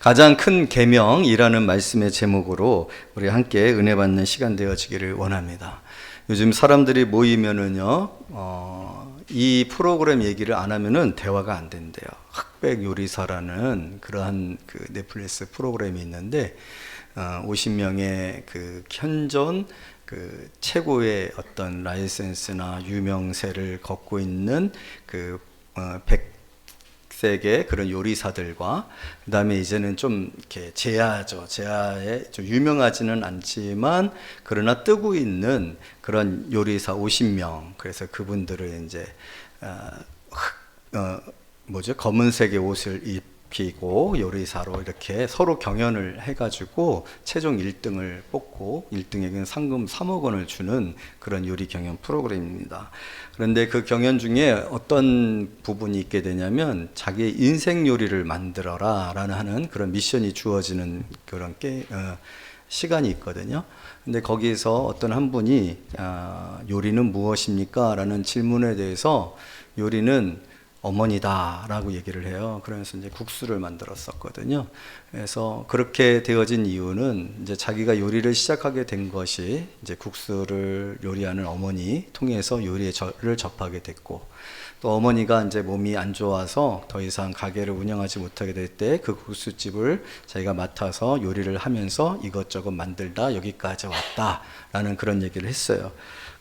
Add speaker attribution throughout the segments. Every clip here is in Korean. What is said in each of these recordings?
Speaker 1: 가장 큰 계명이라는 말씀의 제목으로 우리 함께 은혜 받는 시간 되어지기를 원합니다. 요즘 사람들이 모이면은요, 이 프로그램 얘기를 안 하면은 대화가 안 된대요. 흑백 요리사라는 그러한 그 넷플릭스 프로그램이 있는데, 50명의 그 현존 그 최고의 어떤 라이센스나 유명세를 걷고 있는 그 100세계 그런 요리사들과, 그 다음에 이제는 좀 이렇게 제야에 좀 유명하지는 않지만 그러나 뜨고 있는 그런 요리사 50명. 그래서 그분들을 이제 검은색의 옷을 입히고 요리사로 이렇게 서로 경연을 해가지고 최종 1등을 뽑고 1등에게는 상금 3억 원을 주는 그런 요리 경연 프로그램입니다. 그런데 그 경연 중에 어떤 부분이 있게 되냐면 자기의 인생 요리를 만들어라 라는 하는 그런 미션이 주어지는 그런 시간이 있거든요. 근데 거기서 어떤 한 분이 요리는 무엇입니까? 라는 질문에 대해서 요리는 어머니다 라고 얘기를 해요. 그러면서 이제 국수를 만들었었거든요. 그래서 그렇게 되어진 이유는 이제 자기가 요리를 시작하게 된 것이 이제 국수를 요리하는 어머니 통해서 요리를 접하게 됐고, 또 어머니가 이제 몸이 안 좋아서 더 이상 가게를 운영하지 못하게 될 때 그 국수집을 자기가 맡아서 요리를 하면서 이것저것 만들다 여기까지 왔다라는 그런 얘기를 했어요.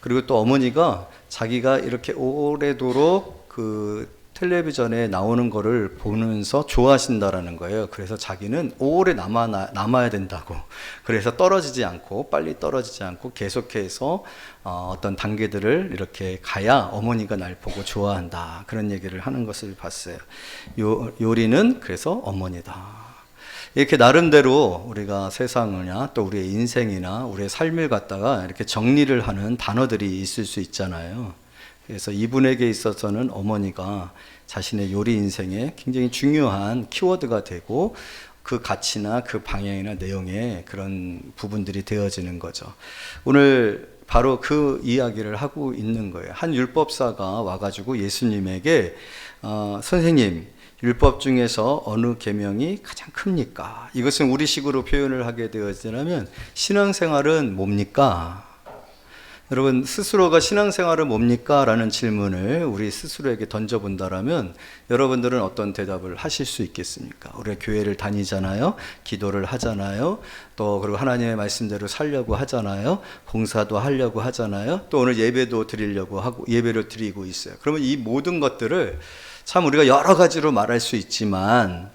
Speaker 1: 그리고 또 어머니가 자기가 이렇게 오래도록 그 텔레비전에 나오는 거를 보면서 좋아하신다라는 거예요. 그래서 자기는 오래 남아야 된다고. 그래서 빨리 떨어지지 않고 계속해서 어떤 단계들을 이렇게 가야 어머니가 날 보고 좋아한다. 그런 얘기를 하는 것을 봤어요. 요리는 그래서 어머니다. 이렇게 나름대로 우리가 세상이나 또 우리의 인생이나 우리의 삶을 갖다가 이렇게 정리를 하는 단어들이 있을 수 있잖아요. 그래서 이분에게 있어서는 어머니가 자신의 요리 인생에 굉장히 중요한 키워드가 되고 그 가치나 그 방향이나 내용에 그런 부분들이 되어지는 거죠. 오늘 바로 그 이야기를 하고 있는 거예요. 한 율법사가 와가지고 예수님에게 선생님, 율법 중에서 어느 계명이 가장 큽니까? 이것은 우리식으로 표현을 하게 되어지려면 신앙생활은 뭡니까? 여러분, 스스로가 신앙생활은 뭡니까? 라는 질문을 우리 스스로에게 던져본다라면 여러분들은 어떤 대답을 하실 수 있겠습니까? 우리가 교회를 다니잖아요. 기도를 하잖아요. 또 그리고 하나님의 말씀대로 살려고 하잖아요. 봉사도 하려고 하잖아요. 또 오늘 예배도 드리려고 하고 예배를 드리고 있어요. 그러면 이 모든 것들을 참 우리가 여러 가지로 말할 수 있지만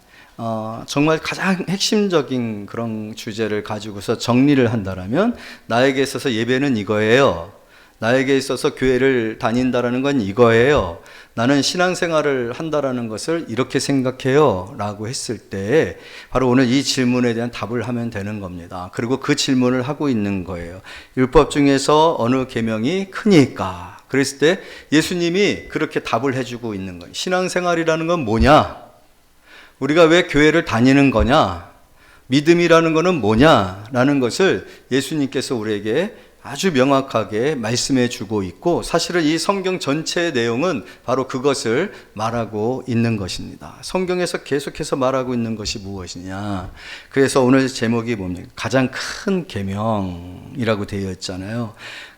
Speaker 1: 정말 가장 핵심적인 그런 주제를 가지고서 정리를 한다라면 나에게 있어서 예배는 이거예요. 나에게 있어서 교회를 다닌다라는 건 이거예요. 나는 신앙생활을 한다라는 것을 이렇게 생각해요 라고 했을 때 바로 오늘 이 질문에 대한 답을 하면 되는 겁니다. 그리고 그 질문을 하고 있는 거예요. 율법 중에서 어느 계명이 크니까? 그랬을 때 예수님이 그렇게 답을 해주고 있는 거예요. 신앙생활이라는 건 뭐냐? 우리가 왜 교회를 다니는 거냐? 믿음이라는 것은 뭐냐? 라는 것을 예수님께서 우리에게 아주 명확하게 말씀해 주고 있고, 사실은 이 성경 전체의 내용은 바로 그것을 말하고 있는 것입니다. 성경에서 계속해서 말하고 있는 것이 무엇이냐? 그래서 오늘 제목이 뭡니까? 가장 큰 계명이라고 되어 있잖아요.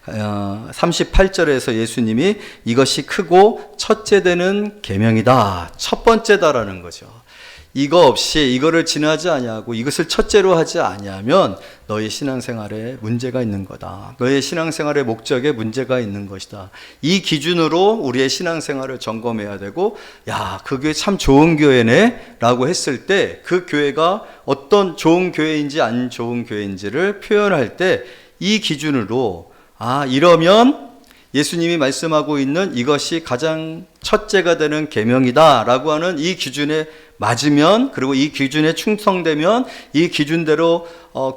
Speaker 1: 38절에서 예수님이 이것이 크고 첫째 되는 계명이다. 첫 번째다라는 거죠. 이거 없이 이거를 지나지 아니하고 이것을 첫째로 하지 아니하면 너의 신앙생활에 문제가 있는 거다. 너의 신앙생활의 목적에 문제가 있는 것이다. 이 기준으로 우리의 신앙생활을 점검해야 되고, 야, 그 교회 참 좋은 교회네 라고 했을 때 그 교회가 어떤 좋은 교회인지 안 좋은 교회인지를 표현할 때 이 기준으로 이러면 예수님이 말씀하고 있는 이것이 가장 첫째가 되는 계명이다 라고 하는 이 기준에 맞으면, 그리고 이 기준에 충성되면 이 기준대로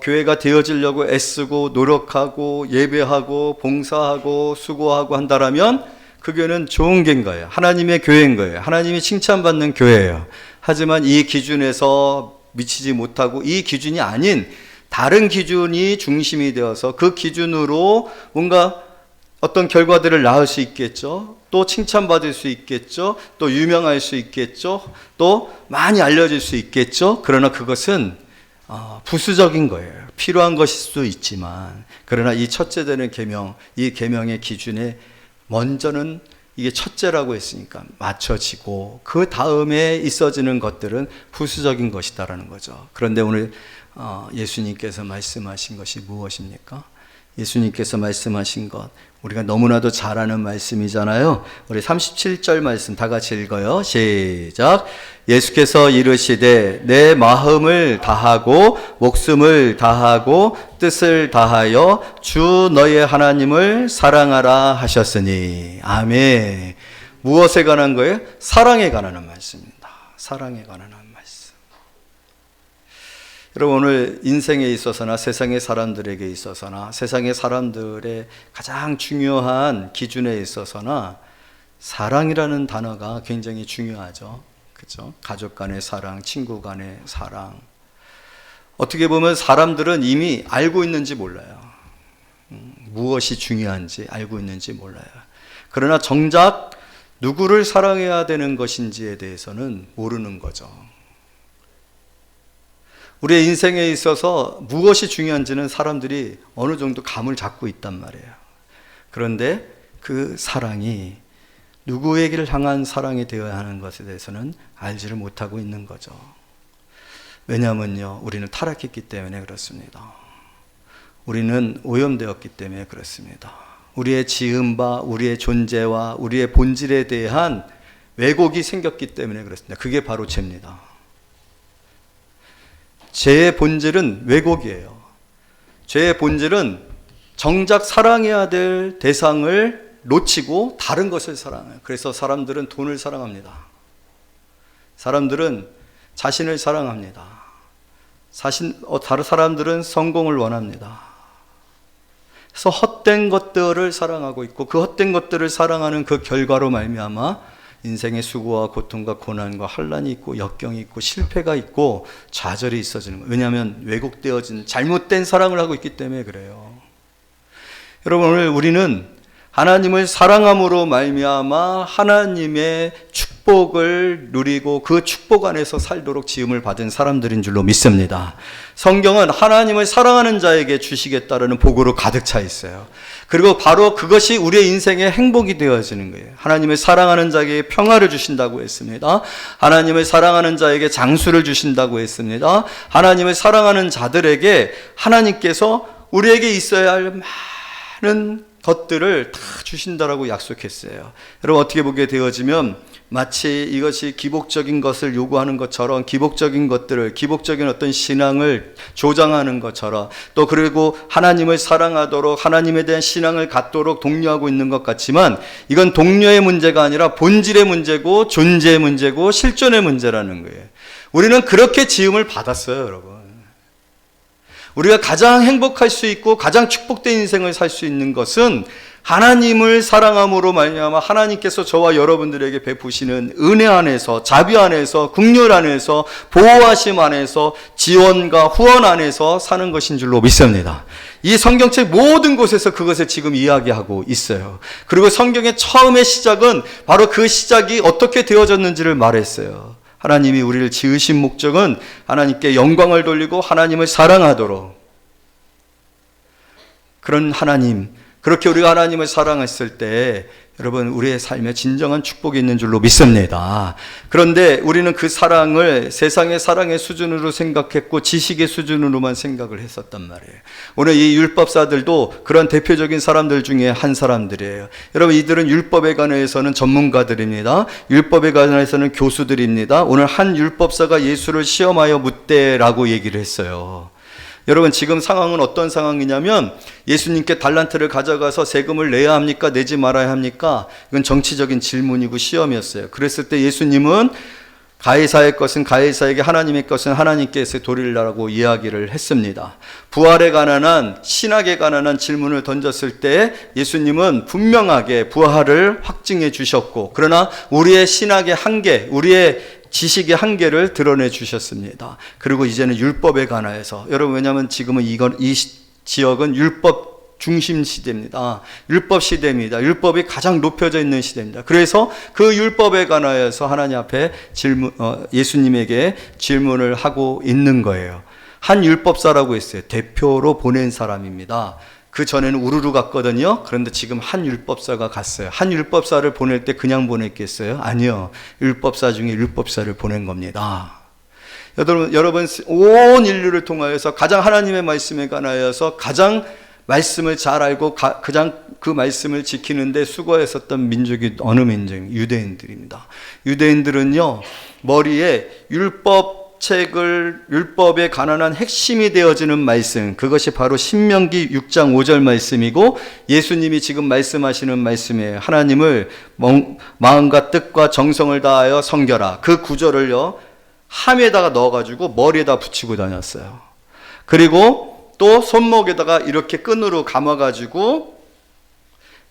Speaker 1: 교회가 되어지려고 애쓰고 노력하고 예배하고 봉사하고 수고하고 한다라면 그 교회는 좋은 교회인 거예요. 하나님의 교회인 거예요. 하나님이 칭찬받는 교회예요. 하지만 이 기준에서 미치지 못하고 이 기준이 아닌 다른 기준이 중심이 되어서 그 기준으로 뭔가 어떤 결과들을 낳을 수 있겠죠. 또 칭찬받을 수 있겠죠. 또 유명할 수 있겠죠. 또 많이 알려질 수 있겠죠. 그러나 그것은 부수적인 거예요. 필요한 것일 수도 있지만, 그러나 이 첫째 되는 계명, 이 계명의 기준에 먼저는 이게 첫째라고 했으니까 맞춰지고 그 다음에 있어지는 것들은 부수적인 것이다라는 거죠. 그런데 오늘 예수님께서 말씀하신 것이 무엇입니까? 예수님께서 말씀하신 것, 우리가 너무나도 잘 아는 말씀이잖아요. 우리 37절 말씀 다 같이 읽어요. 시작. 예수께서 이르시되 내 마음을 다하고 목숨을 다하고 뜻을 다하여 주 너의 하나님을 사랑하라 하셨으니. 아멘. 무엇에 관한 거예요? 사랑에 관한 말씀입니다. 사랑에 관한 말씀. 여러분, 오늘 인생에 있어서나 세상의 사람들에게 있어서나 세상의 사람들의 가장 중요한 기준에 있어서나 사랑이라는 단어가 굉장히 중요하죠. 그렇죠? 가족 간의 사랑, 친구 간의 사랑. 어떻게 보면 사람들은 이미 알고 있는지 몰라요. 무엇이 중요한지 알고 있는지 몰라요. 그러나 정작 누구를 사랑해야 되는 것인지에 대해서는 모르는 거죠. 우리의 인생에 있어서 무엇이 중요한지는 사람들이 어느 정도 감을 잡고 있단 말이에요. 그런데 그 사랑이 누구에게를 향한 사랑이 되어야 하는 것에 대해서는 알지를 못하고 있는 거죠. 왜냐하면요, 우리는 타락했기 때문에 그렇습니다. 우리는 오염되었기 때문에 그렇습니다. 우리의 지음바, 우리의 존재와 우리의 본질에 대한 왜곡이 생겼기 때문에 그렇습니다. 그게 바로 죄입니다. 죄의 본질은 왜곡이에요. 죄의 본질은 정작 사랑해야 될 대상을 놓치고 다른 것을 사랑해요. 그래서 사람들은 돈을 사랑합니다. 사람들은 자신을 사랑합니다. 다른 사람들은 성공을 원합니다. 그래서 헛된 것들을 사랑하고 있고, 그 헛된 것들을 사랑하는 그 결과로 말미암아 인생의 수고와 고통과 고난과 환난이 있고 역경이 있고 실패가 있고 좌절이 있어지는 거예요. 왜냐하면 왜곡되어진 잘못된 사랑을 하고 있기 때문에 그래요. 여러분, 오늘 우리는 하나님을 사랑함으로 말미암아 하나님의 축복을 누리고 그 축복 안에서 살도록 지음을 받은 사람들인 줄로 믿습니다. 성경은 하나님을 사랑하는 자에게 주시겠다라는 복으로 가득 차 있어요. 그리고 바로 그것이 우리의 인생의 행복이 되어지는 거예요. 하나님을 사랑하는 자에게 평화를 주신다고 했습니다. 하나님을 사랑하는 자에게 장수를 주신다고 했습니다. 하나님을 사랑하는 자들에게 하나님께서 우리에게 있어야 할 많은 것들을 다 주신다라고 약속했어요. 여러분, 어떻게 보게 되어지면 마치 이것이 기복적인 것을 요구하는 것처럼, 기복적인 것들을, 기복적인 어떤 신앙을 조장하는 것처럼, 또 그리고 하나님을 사랑하도록 하나님에 대한 신앙을 갖도록 독려하고 있는 것 같지만, 이건 독려의 문제가 아니라 본질의 문제고 존재의 문제고 실존의 문제라는 거예요. 우리는 그렇게 지음을 받았어요, 여러분. 우리가 가장 행복할 수 있고 가장 축복된 인생을 살 수 있는 것은 하나님을 사랑함으로 말미암아 하나님께서 저와 여러분들에게 베푸시는 은혜 안에서, 자비 안에서, 긍휼 안에서, 보호하심 안에서, 지원과 후원 안에서 사는 것인 줄로 믿습니다. 이 성경책 모든 곳에서 그것을 지금 이야기하고 있어요. 그리고 성경의 처음의 시작은 바로 그 시작이 어떻게 되어졌는지를 말했어요. 하나님이 우리를 지으신 목적은 하나님께 영광을 돌리고 하나님을 사랑하도록, 그런 하나님, 그렇게 우리가 하나님을 사랑했을 때 여러분, 우리의 삶에 진정한 축복이 있는 줄로 믿습니다. 그런데 우리는 그 사랑을 세상의 사랑의 수준으로 생각했고 지식의 수준으로만 생각을 했었단 말이에요. 오늘 이 율법사들도 그런 대표적인 사람들 중에 한 사람들이에요. 여러분, 이들은 율법에 관해서는 전문가들입니다. 율법에 관해서는 교수들입니다. 오늘 한 율법사가 예수를 시험하여 묻되라고 얘기를 했어요. 여러분, 지금 상황은 어떤 상황이냐면 예수님께 달란트를 가져가서 세금을 내야 합니까? 내지 말아야 합니까? 이건 정치적인 질문이고 시험이었어요. 그랬을 때 예수님은 가이사의 것은 가이사에게, 하나님의 것은 하나님께서 돌리라고 이야기를 했습니다. 부활에 관한, 신학에 관한 질문을 던졌을 때 예수님은 분명하게 부활을 확증해 주셨고, 그러나 우리의 신학의 한계, 우리의 지식의 한계를 드러내 주셨습니다. 그리고 이제는 율법에 관하여서, 여러분, 왜냐하면 지금은 이 지역은 율법 중심 시대입니다. 율법 시대입니다. 율법이 가장 높여져 있는 시대입니다. 그래서 그 율법에 관하여서 하나님 앞에 예수님에게 질문을 하고 있는 거예요. 한 율법사라고 했어요. 대표로 보낸 사람입니다. 그 전에는 우르르 갔거든요. 그런데 지금 한 율법사가 갔어요. 한 율법사를 보낼 때 그냥 보냈겠어요? 아니요. 율법사 중에 율법사를 보낸 겁니다. 여러분 온 인류를 통하여서 가장 하나님의 말씀에 관하여서 가장 말씀을 잘 알고 가장 그 말씀을 지키는데 수고했었던 민족이 어느 민족입니까? 유대인들입니다. 유대인들은요, 머리에 율법에 관한 핵심이 되어지는 말씀, 그것이 바로 신명기 6장 5절 말씀이고, 예수님이 지금 말씀하시는 말씀이에요. 하나님을 마음과 뜻과 정성을 다하여 섬겨라. 그 구절을요, 함에다가 넣어가지고 머리에다 붙이고 다녔어요. 그리고 또 손목에다가 이렇게 끈으로 감아가지고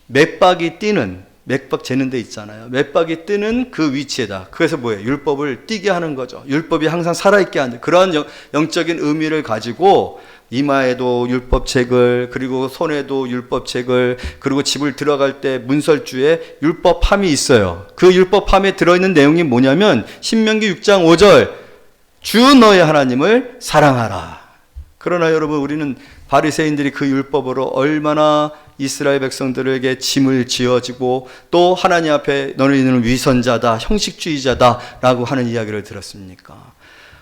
Speaker 1: 맥박이 뛰는, 맥박 재는 데 있잖아요. 맥박이 뜨는 그 위치에다. 그래서 뭐예요? 율법을 뛰게 하는 거죠. 율법이 항상 살아있게 하는, 그러한 영적인 의미를 가지고 이마에도 율법책을, 그리고 손에도 율법책을, 그리고 집을 들어갈 때 문설주에 율법함이 있어요. 그 율법함에 들어있는 내용이 뭐냐면 신명기 6장 5절 주 너의 하나님을 사랑하라. 그러나 여러분, 우리는 바리새인들이 그 율법으로 얼마나 이스라엘 백성들에게 짐을 지어지고 또 하나님 앞에 너희는 위선자다, 형식주의자다 라고 하는 이야기를 들었습니까?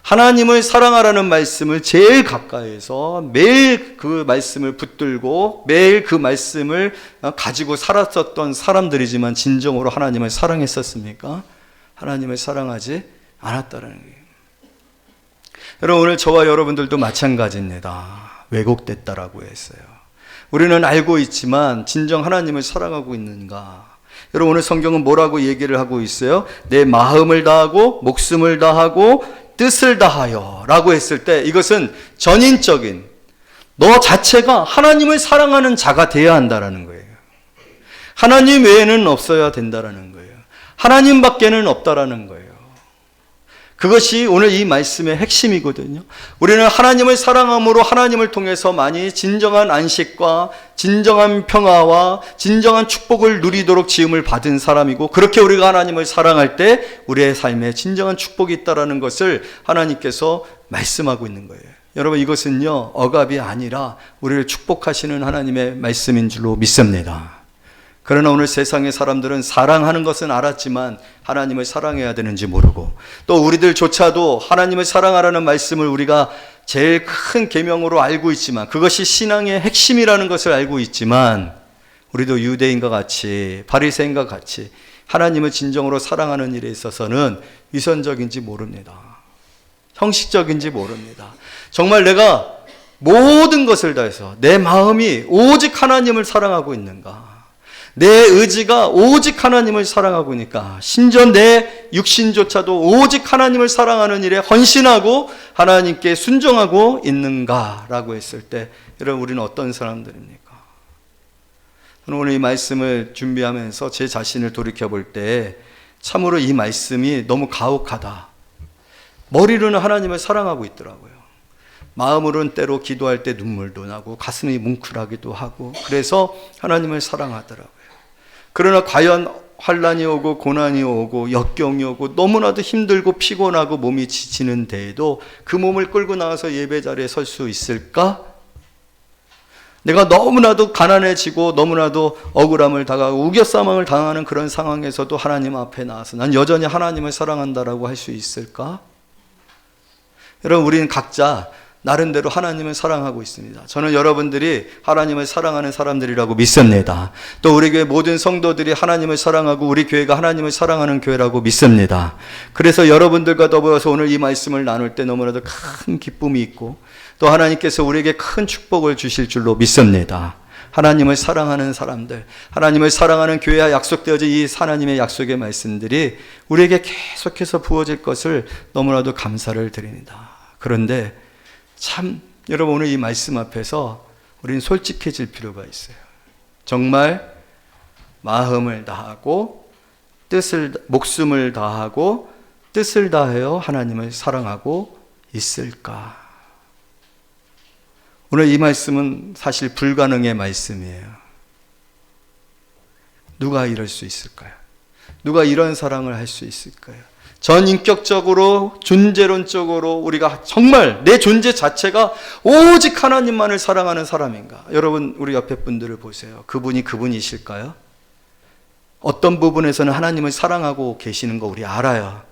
Speaker 1: 하나님을 사랑하라는 말씀을 제일 가까이에서 매일 그 말씀을 붙들고 매일 그 말씀을 가지고 살았었던 사람들이지만 진정으로 하나님을 사랑했었습니까? 하나님을 사랑하지 않았다는 거예요. 여러분, 오늘 저와 여러분들도 마찬가지입니다. 왜곡됐다라고 했어요. 우리는 알고 있지만 진정 하나님을 사랑하고 있는가? 여러분, 오늘 성경은 뭐라고 얘기를 하고 있어요? 내 마음을 다하고 목숨을 다하고 뜻을 다하여 라고 했을 때 이것은 전인적인 너 자체가 하나님을 사랑하는 자가 되어야 한다는 거예요. 하나님 외에는 없어야 된다는 거예요. 하나님 밖에는 없다라는 거예요. 그것이 오늘 이 말씀의 핵심이거든요. 우리는 하나님을 사랑함으로 하나님을 통해서 많이 진정한 안식과 진정한 평화와 진정한 축복을 누리도록 지음을 받은 사람이고, 그렇게 우리가 하나님을 사랑할 때 우리의 삶에 진정한 축복이 있다는 것을 하나님께서 말씀하고 있는 거예요. 여러분, 이것은요 억압이 아니라 우리를 축복하시는 하나님의 말씀인 줄로 믿습니다. 그러나 오늘 세상의 사람들은 사랑하는 것은 알았지만 하나님을 사랑해야 되는지 모르고, 또 우리들조차도 하나님을 사랑하라는 말씀을 우리가 제일 큰 계명으로 알고 있지만, 그것이 신앙의 핵심이라는 것을 알고 있지만, 우리도 유대인과 같이 바리새인과 같이 하나님을 진정으로 사랑하는 일에 있어서는 위선적인지 모릅니다. 형식적인지 모릅니다. 정말 내가 모든 것을 다해서 내 마음이 오직 하나님을 사랑하고 있는가? 내 의지가 오직 하나님을 사랑하고 있으니까, 심지어 내 육신조차도 오직 하나님을 사랑하는 일에 헌신하고 하나님께 순종하고 있는가라고 했을 때, 여러분, 우리는 어떤 사람들입니까? 저는 오늘 이 말씀을 준비하면서 제 자신을 돌이켜볼 때 참으로 이 말씀이 너무 가혹하다. 머리로는 하나님을 사랑하고 있더라고요. 마음으로는 때로 기도할 때 눈물도 나고 가슴이 뭉클하기도 하고, 그래서 하나님을 사랑하더라고요. 그러나 과연 환난이 오고 고난이 오고 역경이 오고 너무나도 힘들고 피곤하고 몸이 지치는 데에도 그 몸을 끌고 나와서 예배 자리에 설 수 있을까? 내가 너무나도 가난해지고 너무나도 억울함을 당하고 우겨싸망을 당하는 그런 상황에서도 하나님 앞에 나와서 난 여전히 하나님을 사랑한다라고 할 수 있을까? 여러분, 우리는 각자 나름대로 하나님을 사랑하고 있습니다. 저는 여러분들이 하나님을 사랑하는 사람들이라고 믿습니다. 또 우리 교회 모든 성도들이 하나님을 사랑하고 우리 교회가 하나님을 사랑하는 교회라고 믿습니다. 그래서 여러분들과 더불어서 오늘 이 말씀을 나눌 때 너무나도 큰 기쁨이 있고, 또 하나님께서 우리에게 큰 축복을 주실 줄로 믿습니다. 하나님을 사랑하는 사람들, 하나님을 사랑하는 교회와 약속되어진 이 하나님의 약속의 말씀들이 우리에게 계속해서 부어질 것을 너무나도 감사를 드립니다. 그런데 참 여러분, 오늘 이 말씀 앞에서 우리는 솔직해질 필요가 있어요. 정말 마음을 다하고 목숨을 다하고 뜻을 다하여 하나님을 사랑하고 있을까? 오늘 이 말씀은 사실 불가능의 말씀이에요. 누가 이럴 수 있을까요? 누가 이런 사랑을 할 수 있을까요? 전인격적으로 존재론적으로 우리가 정말 내 존재 자체가 오직 하나님만을 사랑하는 사람인가? 여러분, 우리 옆에 분들을 보세요. 그분이 그분이실까요? 어떤 부분에서는 하나님을 사랑하고 계시는 거 우리 알아요.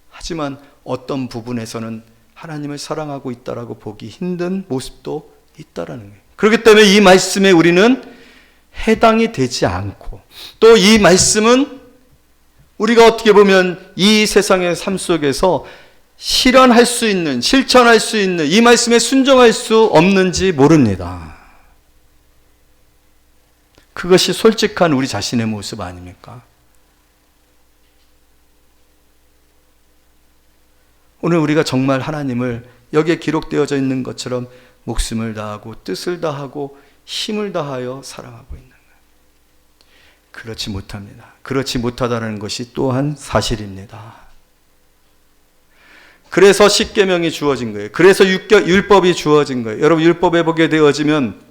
Speaker 1: 하지만 어떤 부분에서는 하나님을 사랑하고 있다라고 보기 힘든 모습도 있다라는 거예요. 그렇기 때문에 이 말씀에 우리는 해당이 되지 않고, 또 이 말씀은 우리가 어떻게 보면 이 세상의 삶 속에서 실현할 수 있는, 실천할 수 있는 이 말씀에 순종할 수 없는지 모릅니다. 그것이 솔직한 우리 자신의 모습 아닙니까? 오늘 우리가 정말 하나님을 여기에 기록되어져 있는 것처럼 목숨을 다하고 뜻을 다하고 힘을 다하여 사랑하고 있는 거예요. 그렇지 못합니다. 그렇지 못하다는 것이 또한 사실입니다. 그래서 십계명이 주어진 거예요. 그래서 율법이 주어진 거예요. 여러분, 율법에 보게 되어지면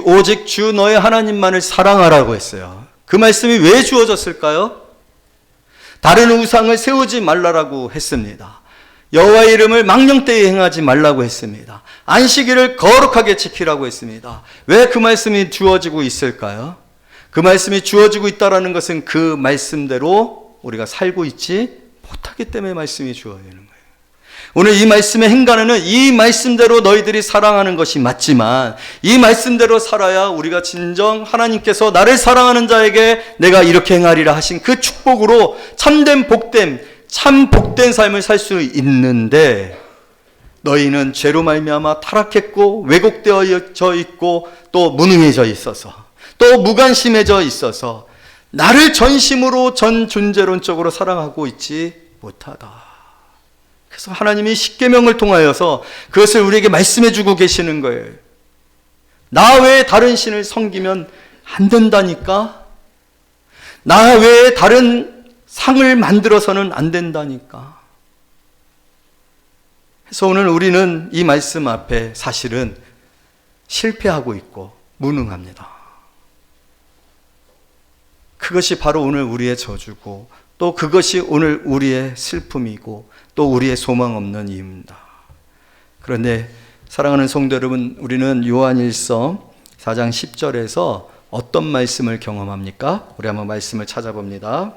Speaker 1: 오직 주 너의 하나님만을 사랑하라고 했어요. 그 말씀이 왜 주어졌을까요? 다른 우상을 세우지 말라라고 했습니다. 여호와의 이름을 망령되이 행하지 말라고 했습니다. 안식일을 거룩하게 지키라고 했습니다. 왜 그 말씀이 주어지고 있을까요? 그 말씀이 주어지고 있다는 것은 그 말씀대로 우리가 살고 있지 못하기 때문에 말씀이 주어지는 거예요. 오늘 이 말씀의 행간에는 이 말씀대로 너희들이 사랑하는 것이 맞지만 이 말씀대로 살아야 우리가 진정 하나님께서 나를 사랑하는 자에게 내가 이렇게 행하리라 하신 그 축복으로 참된 복됨, 참 복된 삶을 살 수 있는데, 너희는 죄로 말미암아 타락했고 왜곡되어져 있고 또 무능해져 있어서 또 무관심해져 있어서 나를 전심으로 전 존재론적으로 사랑하고 있지 못하다. 그래서 하나님이 십계명을 통하여서 그것을 우리에게 말씀해 주고 계시는 거예요. 나 외에 다른 신을 섬기면 안 된다니까. 나 외에 다른 상을 만들어서는 안 된다니까. 그래서 오늘 우리는 이 말씀 앞에 사실은 실패하고 있고 무능합니다. 그것이 바로 오늘 우리의 저주고 또 그것이 오늘 우리의 슬픔이고 또 우리의 소망 없는 이유입니다. 그런데 사랑하는 성도 여러분, 우리는 요한일서 4장 10절에서 어떤 말씀을 경험합니까? 우리 한번 말씀을 찾아봅니다.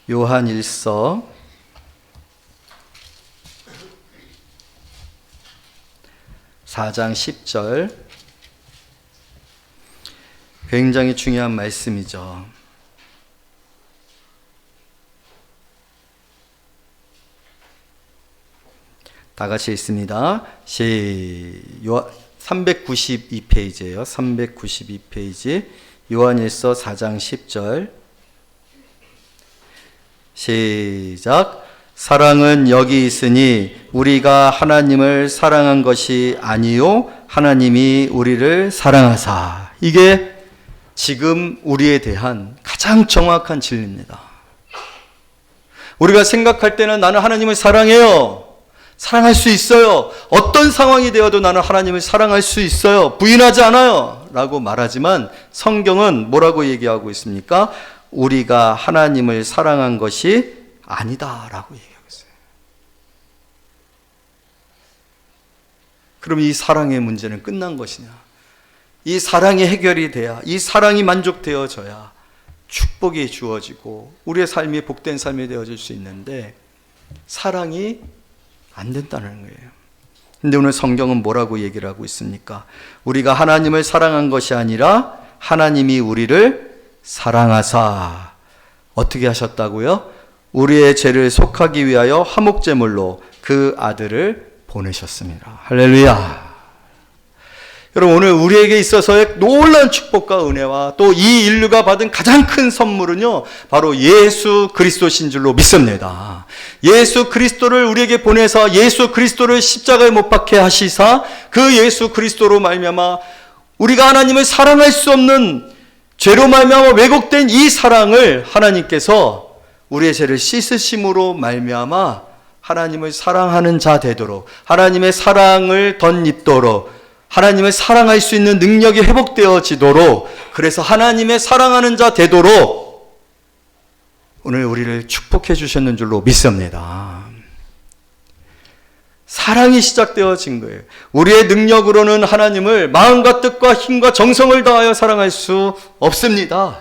Speaker 1: 요한일서 4장 10절, 굉장히 중요한 말씀이죠. 다 같이 읽습니다. 392페이지예요. 392페이지 요한일서 4장 10절 시작. 사랑은 여기 있으니 우리가 하나님을 사랑한 것이 아니요 하나님이 우리를 사랑하사. 이게 지금 우리에 대한 가장 정확한 진리입니다. 우리가 생각할 때는 나는 하나님을 사랑해요. 사랑할 수 있어요. 어떤 상황이 되어도 나는 하나님을 사랑할 수 있어요. 부인하지 않아요. 라고 말하지만 성경은 뭐라고 얘기하고 있습니까? 우리가 하나님을 사랑한 것이 아니다. 라고 얘기하고 있어요. 그럼 이 사랑의 문제는 끝난 것이냐? 이 사랑이 해결이 돼야, 이 사랑이 만족되어져야 축복이 주어지고 우리의 삶이 복된 삶이 되어질 수 있는데 사랑이 안 된다는 거예요. 근데 오늘 성경은 뭐라고 얘기를 하고 있습니까? 우리가 하나님을 사랑한 것이 아니라 하나님이 우리를 사랑하사 어떻게 하셨다고요? 우리의 죄를 속하기 위하여 화목제물로 그 아들을 보내셨습니다. 할렐루야. 여러분, 오늘 우리에게 있어서의 놀라운 축복과 은혜와 또 이 인류가 받은 가장 큰 선물은요, 바로 예수 그리스도신 줄로 믿습니다. 예수 그리스도를 우리에게 보내서 예수 그리스도를 십자가에 못 박게 하시사 그 예수 그리스도로 말미암아 우리가 하나님을 사랑할 수 없는 죄로 말미암아 왜곡된 이 사랑을 하나님께서 우리의 죄를 씻으심으로 말미암아 하나님을 사랑하는 자 되도록, 하나님의 사랑을 덧입도록, 하나님을 사랑할 수 있는 능력이 회복되어지도록, 그래서 하나님의 사랑하는 자 되도록 오늘 우리를 축복해 주셨는 줄로 믿습니다. 사랑이 시작되어진 거예요. 우리의 능력으로는 하나님을 마음과 뜻과 힘과 정성을 다하여 사랑할 수 없습니다.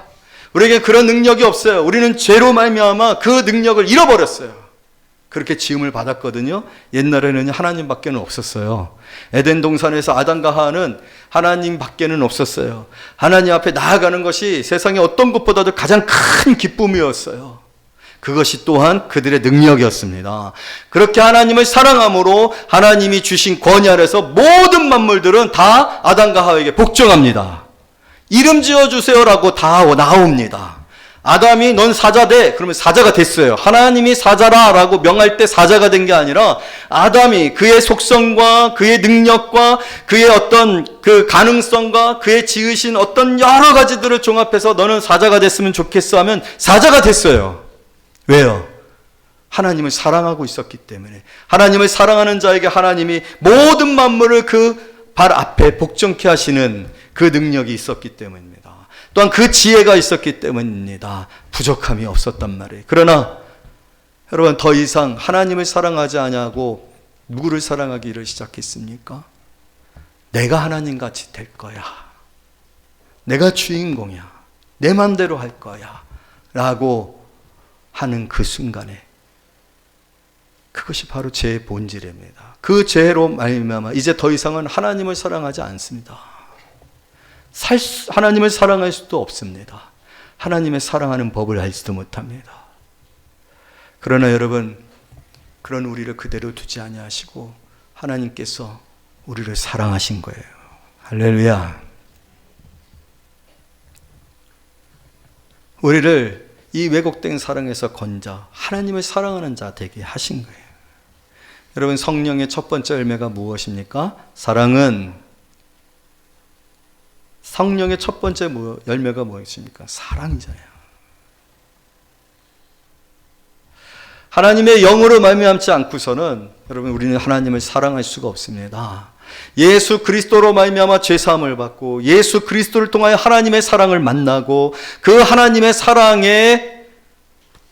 Speaker 1: 우리에게 그런 능력이 없어요. 우리는 죄로 말미암아 그 능력을 잃어버렸어요. 그렇게 지음을 받았거든요. 옛날에는 하나님밖에는 없었어요. 에덴 동산에서 아담과 하와는 하나님밖에는 없었어요. 하나님 앞에 나아가는 것이 세상의 어떤 것보다도 가장 큰 기쁨이었어요. 그것이 또한 그들의 능력이었습니다. 그렇게 하나님을 사랑함으로 하나님이 주신 권위 아래서 모든 만물들은 다 아담과 하와에게 복종합니다. 이름 지어주세요라고 다 나옵니다. 아담이 넌 사자돼. 그러면 사자가 됐어요. 하나님이 사자라 라고 명할 때 사자가 된 게 아니라 아담이 그의 속성과 그의 능력과 그의 어떤 그 가능성과 그의 지으신 어떤 여러 가지들을 종합해서 너는 사자가 됐으면 좋겠어 하면 사자가 됐어요. 왜요? 하나님을 사랑하고 있었기 때문에. 하나님을 사랑하는 자에게 하나님이 모든 만물을 그 발 앞에 복종케 하시는 그 능력이 있었기 때문입니다. 또한 그 지혜가 있었기 때문입니다. 부족함이 없었단 말이에요. 그러나 여러분, 더 이상 하나님을 사랑하지 아니하고 누구를 사랑하기를 시작했습니까? 내가 하나님같이 될 거야. 내가 주인공이야. 내 맘대로 할 거야. 라고 하는 그 순간에 그것이 바로 죄의 본질입니다. 그 죄로 말미암아 이제 더 이상은 하나님을 사랑하지 않습니다. 하나님을 사랑할 수도 없습니다. 하나님의 사랑하는 법을 알지도 못합니다. 그러나 여러분, 그런 우리를 그대로 두지 아니하시고 하나님께서 우리를 사랑하신 거예요. 할렐루야. 우리를 이 왜곡된 사랑에서 건져 하나님을 사랑하는 자 되게 하신 거예요. 여러분, 성령의 첫 번째 열매가 무엇입니까? 사랑은, 성령의 첫 번째 열매가 무엇입니까? 사랑이잖아요. 하나님의 영으로 말미암지 않고서는 여러분, 우리는 하나님을 사랑할 수가 없습니다. 예수 그리스도로 말미암아 죄사함을 받고 예수 그리스도를 통하여 하나님의 사랑을 만나고 그 하나님의 사랑에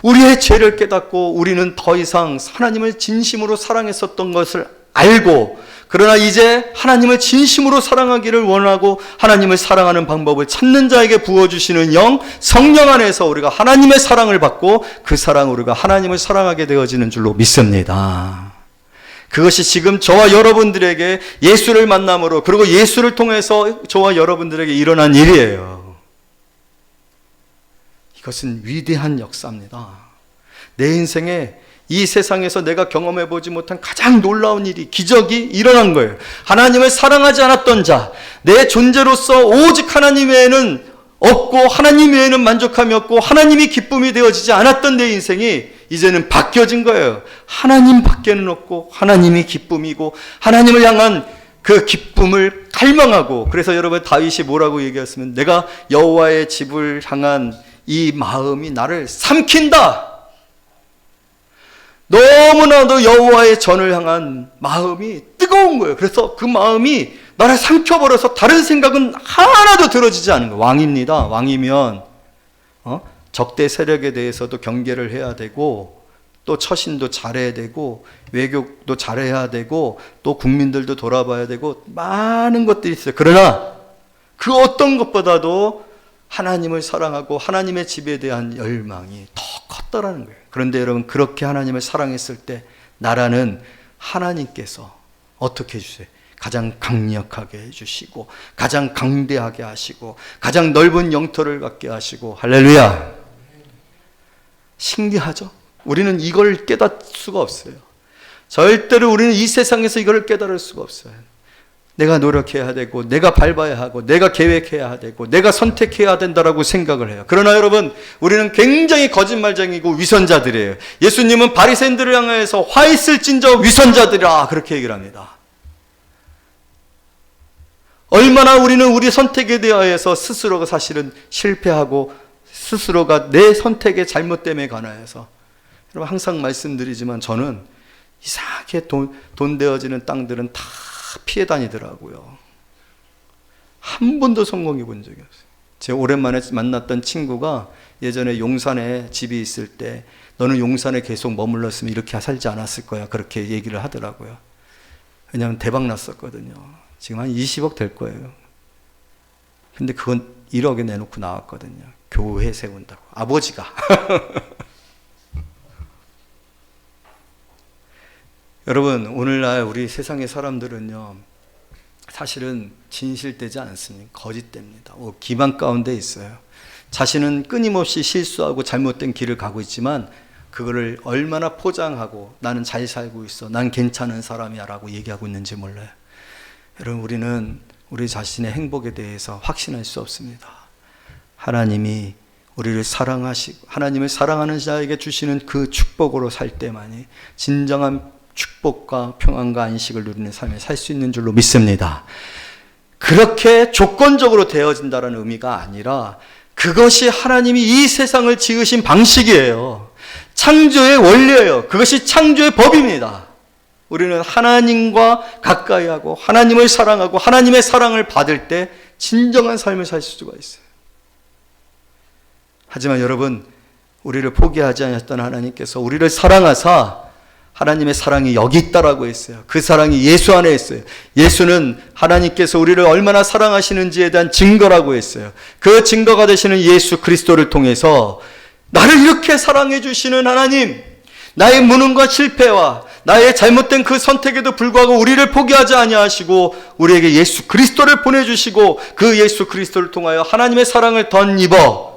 Speaker 1: 우리의 죄를 깨닫고 우리는 더 이상 하나님을 진심으로 사랑했었던 것을 알고, 그러나 이제 하나님을 진심으로 사랑하기를 원하고 하나님을 사랑하는 방법을 찾는 자에게 부어주시는 영, 성령 안에서 우리가 하나님의 사랑을 받고 그 사랑으로 우리가 하나님을 사랑하게 되어지는 줄로 믿습니다. 그것이 지금 저와 여러분들에게 예수를 만남으로, 그리고 예수를 통해서 저와 여러분들에게 일어난 일이에요. 이것은 위대한 역사입니다. 내 인생에 이 세상에서 내가 경험해보지 못한 가장 놀라운 일이, 기적이 일어난 거예요. 하나님을 사랑하지 않았던 자, 내 존재로서 오직 하나님 외에는 없고 하나님 외에는 만족함이 없고 하나님이 기쁨이 되어지지 않았던 내 인생이 이제는 바뀌어진 거예요. 하나님 밖에는 없고 하나님이 기쁨이고 하나님을 향한 그 기쁨을 갈망하고, 그래서 여러분, 다윗이 뭐라고 얘기했으면, 내가 여호와의 집을 향한 이 마음이 나를 삼킨다. 너무나도 여호와의 전을 향한 마음이 뜨거운 거예요. 그래서 그 마음이 나를 삼켜버려서 다른 생각은 하나도 들어지지 않은 거예요. 왕입니다. 왕이면 적대 세력에 대해서도 경계를 해야 되고, 또 처신도 잘해야 되고, 외교도 잘해야 되고, 또 국민들도 돌아봐야 되고, 많은 것들이 있어요. 그러나 그 어떤 것보다도 하나님을 사랑하고 하나님의 집에 대한 열망이 더 컸더라는 거예요. 그런데 여러분, 그렇게 하나님을 사랑했을 때 나라는 하나님께서 어떻게 해주세요? 가장 강력하게 해주시고, 가장 강대하게 하시고, 가장 넓은 영토를 갖게 하시고, 할렐루야. 신기하죠? 우리는 이걸 깨달을 수가 없어요. 절대로 우리는 이 세상에서 이걸 깨달을 수가 없어요. 내가 노력해야 되고, 내가 밟아야 하고, 내가 계획해야 되고, 내가 선택해야 된다라고 생각을 해요. 그러나 여러분, 우리는 굉장히 거짓말쟁이고 위선자들이에요. 예수님은 바리새인들을 향해서 화 있을진저 위선자들이라 그렇게 얘기를 합니다. 얼마나 우리는 우리 선택에 대하여서 스스로가 사실은 실패하고 스스로가 내 선택의 잘못됨에 관하여서, 여러분, 항상 말씀드리지만 저는 이상하게 돈 되어지는 땅들은 다 피해 다니더라고요. 한 번도 성공해 본 적이 없어요. 제가 오랜만에 만났던 친구가 예전에 용산에 집이 있을 때 너는 용산에 계속 머물렀으면 이렇게 살지 않았을 거야, 그렇게 얘기를 하더라고요. 왜냐하면 대박 났었거든요. 지금 한 20억 될 거예요. 근데 그건 1억에 내놓고 나왔거든요. 교회 세운다고. 아버지가. 여러분, 오늘날 우리 세상의 사람들은요, 사실은 진실되지 않습니다. 거짓됩니다. 기만 가운데 있어요. 자신은 끊임없이 실수하고 잘못된 길을 가고 있지만 그거를 얼마나 포장하고 나는 잘 살고 있어, 난 괜찮은 사람이야 라고 얘기하고 있는지 몰라요. 여러분, 우리는 우리 자신의 행복에 대해서 확신할 수 없습니다. 하나님이 우리를 사랑하시고 하나님을 사랑하는 자에게 주시는 그 축복으로 살 때만이 진정한 축복과 평안과 안식을 누리는 삶을 살 수 있는 줄로 믿습니다. 그렇게 조건적으로 되어진다는 의미가 아니라 그것이 하나님이 이 세상을 지으신 방식이에요. 창조의 원리예요. 그것이 창조의 법입니다. 우리는 하나님과 가까이 하고 하나님을 사랑하고 하나님의 사랑을 받을 때 진정한 삶을 살 수가 있어요. 하지만 여러분, 우리를 포기하지 않았던 하나님께서 우리를 사랑하사 하나님의 사랑이 여기 있다라고 했어요. 그 사랑이 예수 안에 있어요. 예수는 하나님께서 우리를 얼마나 사랑하시는지에 대한 증거라고 했어요. 그 증거가 되시는 예수 그리스도를 통해서 나를 이렇게 사랑해 주시는 하나님, 나의 무능과 실패와 나의 잘못된 그 선택에도 불구하고 우리를 포기하지 아니하시고 우리에게 예수 그리스도를 보내주시고 그 예수 그리스도를 통하여 하나님의 사랑을 덧입어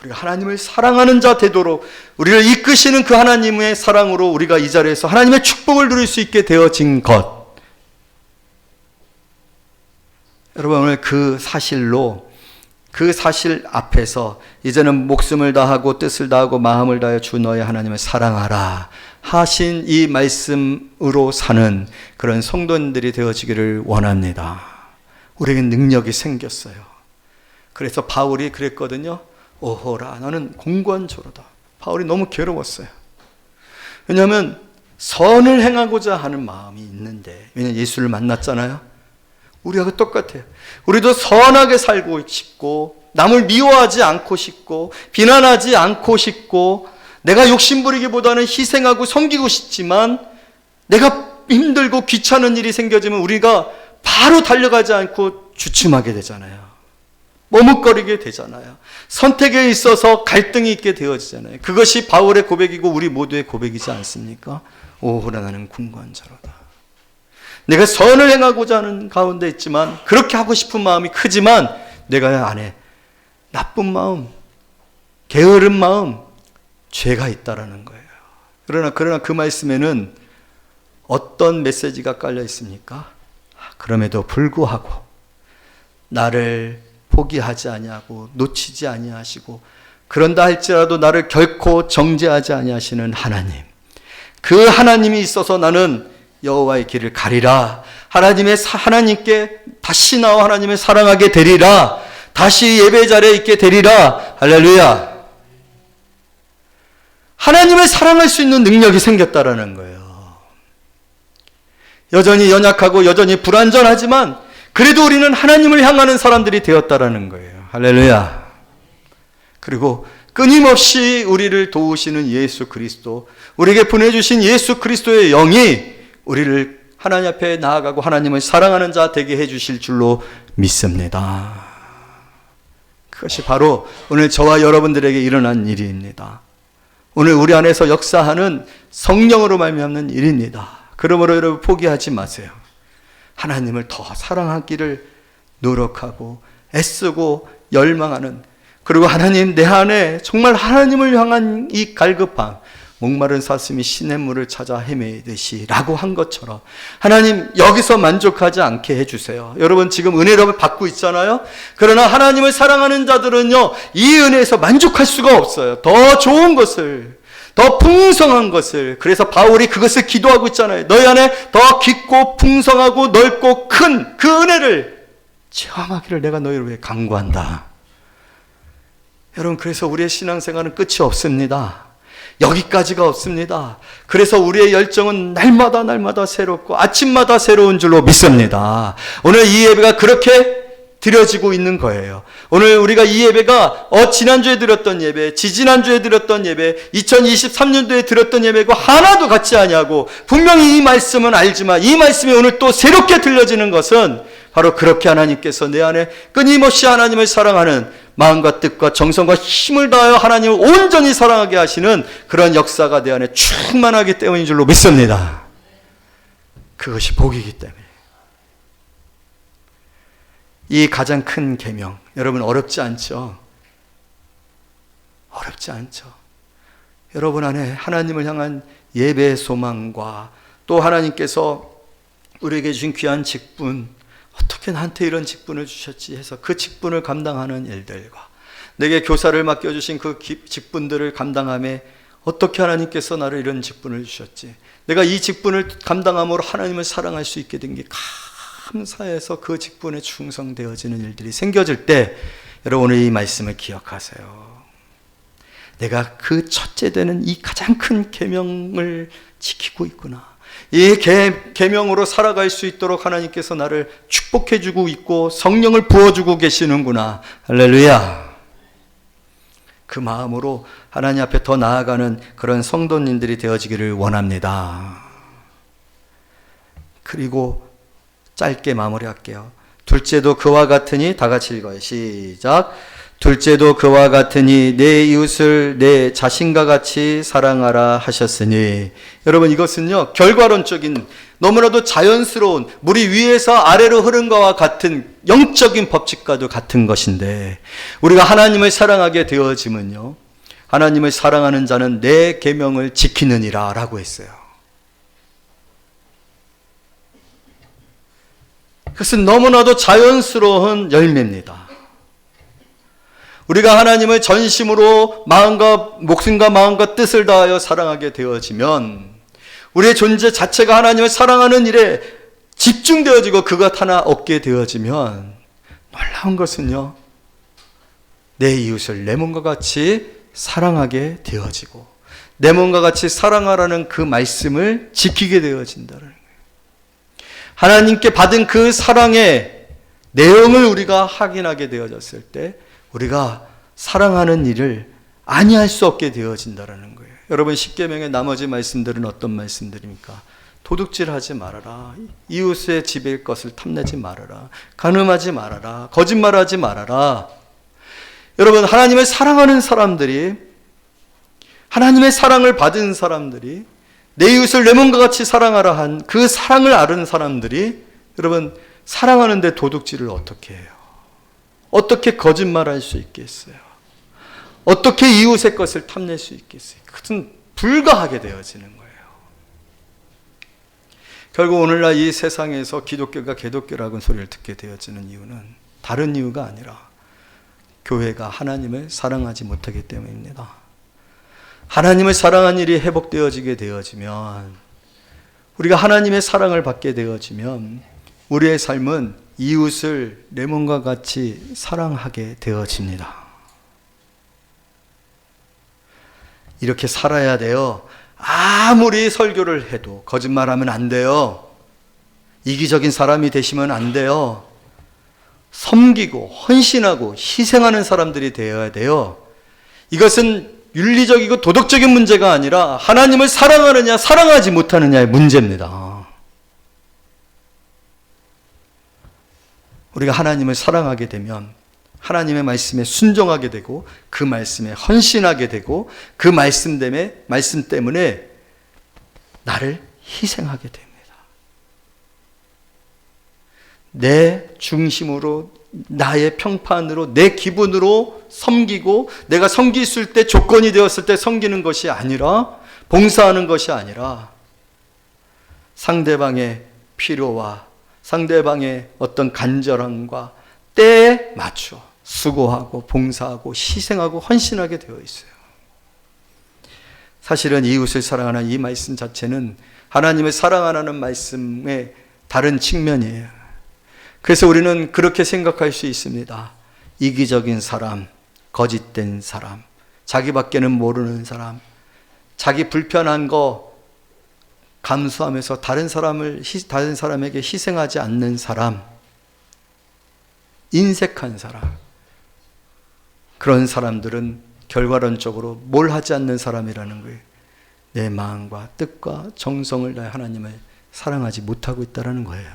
Speaker 1: 우리가 하나님을 사랑하는 자 되도록 우리를 이끄시는 그 하나님의 사랑으로 우리가 이 자리에서 하나님의 축복을 누릴 수 있게 되어진 것. 여러분, 오늘 그 사실로, 그 사실 앞에서 이제는 목숨을 다하고 뜻을 다하고 마음을 다하여 주 너의 하나님을 사랑하라 하신 이 말씀으로 사는 그런 성도님들이 되어지기를 원합니다. 우리에게 능력이 생겼어요. 그래서 바울이 그랬거든요. 오호라, 나는 공고한조로다. 바울이 너무 괴로웠어요. 왜냐하면 선을 행하고자 하는 마음이 있는데, 왜냐하면 예수를 만났잖아요. 우리하고 똑같아요. 우리도 선하게 살고 싶고 남을 미워하지 않고 싶고 비난하지 않고 싶고 내가 욕심부리기보다는 희생하고 섬기고 싶지만 내가 힘들고 귀찮은 일이 생겨지면 우리가 바로 달려가지 않고 주춤하게 되잖아요. 머뭇거리게 되잖아요. 선택에 있어서 갈등이 있게 되어지잖아요. 그것이 바울의 고백이고 우리 모두의 고백이지 않습니까? 오호라, 나는 궁고한 자로다. 내가 선을 행하고자 하는 가운데 있지만 그렇게 하고 싶은 마음이 크지만 내가 안에 나쁜 마음, 게으른 마음, 죄가 있다라는 거예요. 그러나 그 말씀에는 어떤 메시지가 깔려 있습니까? 그럼에도 불구하고 나를 포기하지 아니하고 놓치지 아니하시고 그런다 할지라도 나를 결코 정죄하지 아니하시는 하나님, 그 하나님이 있어서 나는 여호와의 길을 가리라. 하나님께 다시 나와 하나님을 사랑하게 되리라. 다시 예배 자리에 있게 되리라. 할렐루야. 하나님을 사랑할 수 있는 능력이 생겼다라는 거예요. 여전히 연약하고 여전히 불완전하지만 그래도 우리는 하나님을 향하는 사람들이 되었다라는 거예요. 할렐루야. 그리고 끊임없이 우리를 도우시는 예수 그리스도, 우리에게 보내주신 예수 그리스도의 영이 우리를 하나님 앞에 나아가고 하나님을 사랑하는 자 되게 해주실 줄로 믿습니다. 그것이 바로 오늘 저와 여러분들에게 일어난 일입니다. 오늘 우리 안에서 역사하는 성령으로 말미암는 일입니다. 그러므로 여러분 포기하지 마세요. 하나님을 더 사랑하기를 노력하고 애쓰고 열망하는, 그리고 하나님 내 안에 정말 하나님을 향한 이 갈급함, 목마른 사슴이 시냇물을 찾아 헤매듯이 라고 한 것처럼 하나님 여기서 만족하지 않게 해주세요. 여러분 지금 은혜를 받고 있잖아요. 그러나 하나님을 사랑하는 자들은요 이 은혜에서 만족할 수가 없어요. 더 좋은 것을, 더 풍성한 것을. 그래서 바울이 그것을 기도하고 있잖아요. 너희 안에 더 깊고 풍성하고 넓고 큰 그 은혜를 체험하기를 내가 너희를 위해 간구한다. 여러분 그래서 우리의 신앙생활은 끝이 없습니다. 여기까지가 없습니다. 그래서 우리의 열정은 날마다 새롭고 아침마다 새로운 줄로 믿습니다. 오늘 이 예배가 그렇게 드려지고 있는 거예요. 오늘 우리가 이 예배가 지난주에 드렸던 예배, 지지난주에 드렸던 예배, 2023년도에 드렸던 예배고 하나도 같지 아니하고, 분명히 이 말씀은 알지만 이 말씀이 오늘 또 새롭게 들려지는 것은 바로 그렇게 하나님께서 내 안에 끊임없이 하나님을 사랑하는 마음과 뜻과 정성과 힘을 다하여 하나님을 온전히 사랑하게 하시는 그런 역사가 내 안에 충만하기 때문인 줄로 믿습니다. 그것이 복이기 때문에. 이 가장 큰 계명, 여러분 어렵지 않죠? 어렵지 않죠? 여러분 안에 하나님을 향한 예배의 소망과 또 하나님께서 우리에게 주신 귀한 직분, 어떻게 나한테 이런 직분을 주셨지 해서 그 직분을 감당하는 일들과 내게 교사를 맡겨주신 그 직분들을 감당함에 어떻게 하나님께서 나를 이런 직분을 주셨지, 내가 이 직분을 감당함으로 하나님을 사랑할 수 있게 된 게 감사해서 그 직분에 충성되어지는 일들이 생겨질 때, 여러분 오늘 이 말씀을 기억하세요. 내가 그 첫째 되는 이 가장 큰 계명을 지키고 있구나. 이 계명으로 살아갈 수 있도록 하나님께서 나를 축복해 주고 있고 성령을 부어주고 계시는구나. 할렐루야. 그 마음으로 하나님 앞에 더 나아가는 그런 성도님들이 되어지기를 원합니다. 그리고 짧게 마무리할게요. 둘째도 그와 같으니, 다 같이 읽어요. 시작. 둘째도 그와 같으니 내 이웃을 내 자신과 같이 사랑하라 하셨으니. 여러분 이것은요 결과론적인, 너무나도 자연스러운, 물이 위에서 아래로 흐른 것과 같은 영적인 법칙과도 같은 것인데, 우리가 하나님을 사랑하게 되어지면요, 하나님을 사랑하는 자는 내 계명을 지키느니라 라고 했어요. 그것은 너무나도 자연스러운 열매입니다. 우리가 하나님을 전심으로 마음과 목숨과 마음과 뜻을 다하여 사랑하게 되어지면, 우리의 존재 자체가 하나님을 사랑하는 일에 집중되어지고 그것 하나 얻게 되어지면, 놀라운 것은요, 내 이웃을 내 몸과 같이 사랑하게 되어지고 내 몸과 같이 사랑하라는 그 말씀을 지키게 되어진다는 거예요. 하나님께 받은 그 사랑의 내용을 우리가 확인하게 되어졌을 때 우리가 사랑하는 일을 아니할 수 없게 되어진다는 거예요. 여러분, 십계명의 나머지 말씀들은 어떤 말씀들입니까? 도둑질하지 말아라, 이웃의 집일 것을 탐내지 말아라, 간음하지 말아라, 거짓말하지 말아라. 여러분, 하나님을 사랑하는 사람들이, 하나님의 사랑을 받은 사람들이, 내 이웃을 내 몸과 같이 사랑하라 한 그 사랑을 아는 사람들이, 여러분, 사랑하는데 도둑질을 어떻게 해요? 어떻게 거짓말할 수 있겠어요? 어떻게 이웃의 것을 탐낼 수 있겠어요? 그것은 불가하게 되어지는 거예요. 결국 오늘날 이 세상에서 기독교가 개독교라는 소리를 듣게 되어지는 이유는 다른 이유가 아니라 교회가 하나님을 사랑하지 못하기 때문입니다. 하나님을 사랑하는 일이 회복되어지게 되어지면, 우리가 하나님의 사랑을 받게 되어지면 우리의 삶은 이웃을 내 몸과 같이 사랑하게 되어집니다. 이렇게 살아야 돼요. 아무리 설교를 해도 거짓말하면 안 돼요. 이기적인 사람이 되시면 안 돼요. 섬기고 헌신하고 희생하는 사람들이 되어야 돼요. 이것은 윤리적이고 도덕적인 문제가 아니라 하나님을 사랑하느냐 사랑하지 못하느냐의 문제입니다. 우리가 하나님을 사랑하게 되면 하나님의 말씀에 순종하게 되고 그 말씀에 헌신하게 되고 그 말씀 때문에 나를 희생하게 됩니다. 내 중심으로, 나의 평판으로, 내 기분으로 섬기고, 내가 섬기실 때 조건이 되었을 때 섬기는 것이 아니라, 봉사하는 것이 아니라 상대방의 필요와 상대방의 어떤 간절함과 때에 맞춰 수고하고 봉사하고 희생하고 헌신하게 되어 있어요. 사실은 이웃을 사랑하는 이 말씀 자체는 하나님을 사랑하라는 말씀의 다른 측면이에요. 그래서 우리는 그렇게 생각할 수 있습니다. 이기적인 사람, 거짓된 사람, 자기밖에는 모르는 사람, 자기 불편한 거 감수하면서 다른 사람에게 희생하지 않는 사람, 인색한 사람, 그런 사람들은 결과론적으로 뭘 하지 않는 사람이라는 거예요. 내 마음과 뜻과 정성을 다해 하나님을 사랑하지 못하고 있다는 거예요.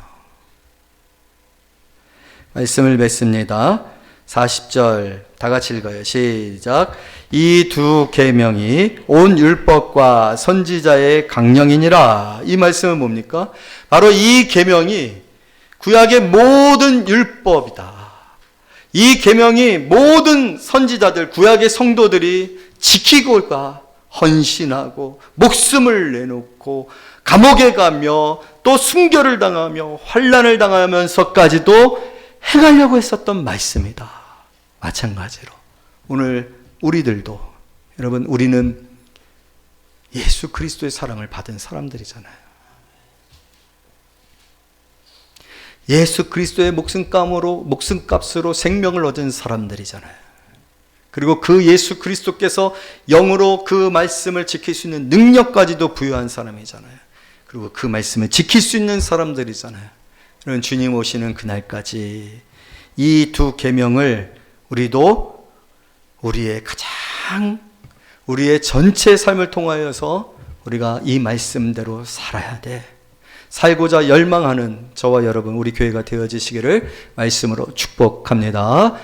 Speaker 1: 말씀을 맺습니다. 40절 다 같이 읽어요. 시작. 이 두 계명이 온 율법과 선지자의 강령이니라. 이 말씀은 뭡니까? 바로 이 계명이 구약의 모든 율법이다. 이 계명이 모든 선지자들, 구약의 성도들이 지키고가 헌신하고 목숨을 내놓고 감옥에 가며 또 순교를 당하며 환난을 당하면서까지도 행하려고 했었던 말씀이다. 마찬가지로 오늘 우리들도, 여러분, 우리는 예수 그리스도의 사랑을 받은 사람들이잖아요. 예수 그리스도의 목숨값으로 생명을 얻은 사람들이잖아요. 그리고 그 예수 그리스도께서 영으로 그 말씀을 지킬 수 있는 능력까지도 부여한 사람이잖아요. 그리고 그 말씀을 지킬 수 있는 사람들이잖아요. 그런 주님 오시는 그날까지 이 두 계명을 우리도 우리의 전체 삶을 통하여서 우리가 이 말씀대로 살아야 돼. 살고자 열망하는 저와 여러분, 우리 교회가 되어지시기를 말씀으로 축복합니다.